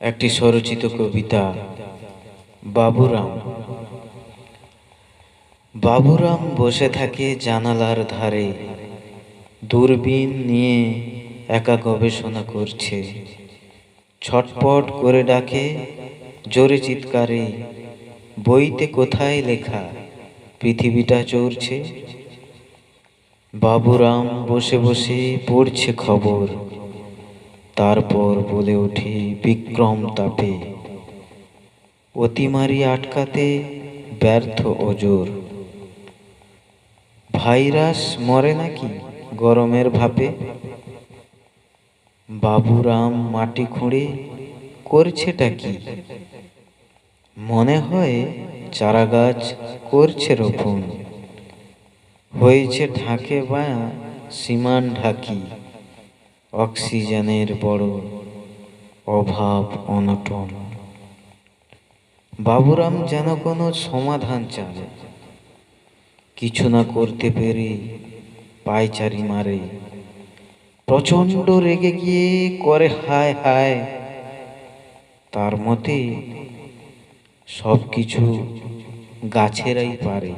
একটি স্বরচিত কবিতা। বাবুরাম। বাবুরাম বসে থাকে জানালার ধারে, দূরবীন নিয়ে একা গবেষণা করছে। ছটপট করে ডাকে, জোরে চিৎকারে, বইতে কোথায় লেখা পৃথিবীটা চড়ছে। বাবুরাম বসে বসে পড়ছে খবর, তারপর বলে ওঠে বিক্রম তাপে, অতিমারি আটকাতে ব্যর্থ ওজোর। ভাইরাস মরে নাকি গরমের ভাপে। বাবুরাম মাটি খুঁড়ে করছেটা কি, মনে হয় চারাগাছ করছে রোপণ। হয়েছে ঢাকে বায়া সীমান ঢাকি, অক্সিজেনের বড় অভাব অনটন। বাবুরাম যেন কোনো সমাধান চায়, কিছু না করতে পেরে পায়চারি মারে। প্রচণ্ড রেগে গিয়ে করে হায় হায়, তার মতে সব কিছু গাছেরাই পারে।